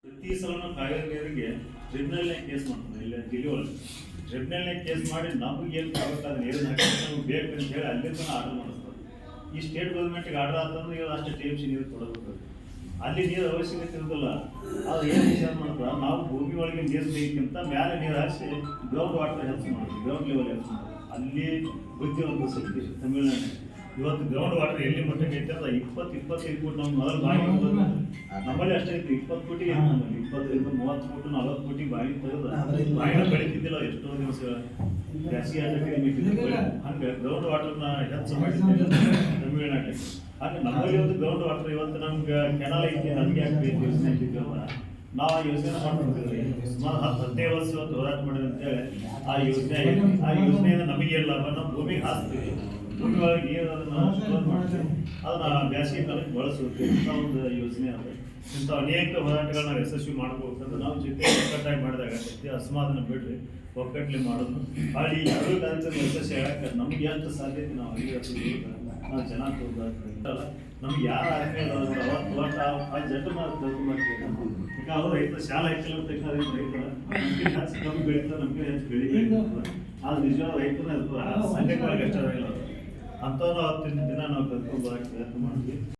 ಪ್ರತಿ ಸಲನೂ ಕಾವೇರಿ ನೀರಿಗೆ ಟ್ರಿಬ್ಯುನಲ್ನೇ ಕೇಸ್ ಮಾಡ್ತಾರೆ. ಇಲ್ಲ ದಿಲ್ಲಿ ಒಳಗೆ ಟ್ರಿಬ್ಯುನಲ್ನೇ ಕೇಸ್ ಮಾಡಿ ನಮಗೇನು ಬೇಕಾದ ನೀರು ನಮಗೆ ಬೇಕು ಅಂತ ಹೇಳಿ ಅಲ್ಲಿಂದ ಆರ್ಡರ್ ಮಾಡಿಸ್ತಾರೆ. ಈ ಸ್ಟೇಟ್ ಗೌರ್ಮೆಂಟ್ಗೆ ಆರ್ಡರ್ ಆತಂದ್ರೆ ಇವಾಗ ಅಷ್ಟು ಟಿ ಎಮ್ ಸಿ ನೀರು ಕೊಡಬೇಕು. ಅಲ್ಲಿ ನೀರು ಅವಶ್ಯಕತೆ ಇರೋದಿಲ್ಲ. ಅದು ಏನು ವಿಷಯ ಮಾಡ್ತಾರೆ, ನಾವು ಭೂಮಿ ಒಳಗೆ ನೀರು ಬೇಕಿಂತ ಮೇಲೆ ನೀರು ಹಾರಿಸಿ ಗ್ರೌಂಡ್ ವಾಟರ್ ಹೆಲ್ಪ್ ಮಾಡೋದು, ಗ್ರೌಂಡ್ ಲೆವೆಲ್ ಹೆಲ್ಪ್ ಮಾಡೋದು. ಅಲ್ಲಿ ಬುದ್ಧಿವಂತ ಶಕ್ತಿ ತಮಿಳುನಾಡು ಇವತ್ತು ಗ್ರೌಂಡ್ ವಾಟರ್ ಎಲ್ಲಿ ಮಟ್ಟಕ್ಕೆ ಐತೆ ಅಂದ್ರೆ 20-25 ಫೂಟ್ ನಮ್ಮ ಮೊದಲು ಬಾವಿ ನಮ್ಮಲ್ಲಿ ಅಷ್ಟೇ ಐತಿ. 20 ಫೂಟಿಗೆ ನಮ್ಮಲ್ಲಿ 25-30 ಫೂಟ್ 40 ಫೂಟಿಗೆ ಬಾವಿ ತೆಗೆದು ಬಾವಿನ ಬೆಳೀತಿದ್ದಿಲ್ಲ ಎಷ್ಟೋ ದಿವಸ ಬ್ಯಾಸಿಗೆ ಹಂಗೆ ಗ್ರೌಂಡ್ ವಾಟರ್ನ ಹೆಚ್ಚು ಮಾಡಿದ್ದಿಲ್ಲ ತಮಿಳುನಾಡಿಗೆ. ಹಾಗೆ ನಮ್ಮಲ್ಲಿ ಒಂದು ಗ್ರೌಂಡ್ ವಾಟರ್ ಇವತ್ತು ನಮ್ಗೆ ಕೆನಾಲ್ ಐತಿ, ನಮಗೆ ಆಗ್ಬೇಕು ಯೋಜನೆ ಐತಿದ್ವಲ್ಲ, ನಾವು ಆ ಯೋಜನೆ ಮಾಡ್ತಿದ್ದೀವಿ. ಸುಮಾರು 10-15 ವರ್ಷ ಇವತ್ತು ಹೋರಾಟ ಮಾಡಿದ್ರೆ ಅಂತೇಳಿ ಆ ಯೋಜನೆ ಐತಿ. ಆ ಯೋಜನೆಯಿಂದ ನಮಗೆ ಲಾಭ, ನಾವು ಭೂಮಿಗೆ ಹಾಕ್ತೀವಿ, ಭೂಮಿ ಒಳಗೆ ನೀರು ಅದನ್ನು ಸ್ಟೋರ್ ಮಾಡ್ತೀವಿ, ಅದನ್ನ ಬ್ಯಾಸಿಗೆ ಕಾಲಕ್ಕೆ ಬಳಸುತ್ತೆ. ಇಂಥ ಒಂದು ಯೋಜನೆ ಅದ. ಇಂಥ ಅನೇಕ ಹೋರಾಟಗಳನ್ನ ನಾವು ಯಶಸ್ವಿ ಮಾಡ್ಬೇಕಂದ್ರೆ ನಾವು ಜೊತೆ ಒಕ್ಕಟ್ಟಾಗಿ ಮಾಡಿದಾಗ ಆಗ್ತೈತಿ. ಅಸಮಾಧಾನ ಬಿಡ್ರಿ, ಒಕ್ಕಟ್ಟಲೆ ಮಾಡೋದು ಅಲ್ಲಿ ಎರಡೂ ಕಾರ್ಯಕ್ರಮ ಯಶಸ್ವಿ ಆಗಕ್ಕೆ ನಮ್ಗೆ ಎಷ್ಟು ಸಾಧ್ಯತೆ ನಾವು ಅಲ್ಲಿ ನಾವು ಜನ ತೋರಿಸಲ್ಲ. ನಮ್ಗೆ ಯಾರು ಆದ್ಮೇಲೆ ಅವತ್ತು ಒಟ್ಟು ಆ ಜಟ್ಟು ನಾವು ತಿಳ್ಕೊಂಡ್ಬರ್ತೀವಿ. ಈಗ ಅವರು ರೈತ ಶಾಲಾ ಹೆಚ್ಚಿಲ್ಲ ತಕ್ಷಣ ರೈತರ ನಮ್ಗೆ ಹೆಚ್ಚು ಕಮ್ಮಿ ಬೆಳೀತಾರೆ, ನಮಗೆ ಹೆಚ್ಚು ಬೆಳಿಬೇಕು. ಅದು ನಿಜವಾದ ರೈತನ ಸಂಘಟನೆ ಅಷ್ಟ ಅಂಥವ್ರು ಅವತ್ತಿನ ದಿನ ನಾವು ಕರ್ಕೊಂಡು ಬರೋಕ್ಕೆ ಪ್ರಯತ್ನ ಮಾಡ್ತೀವಿ.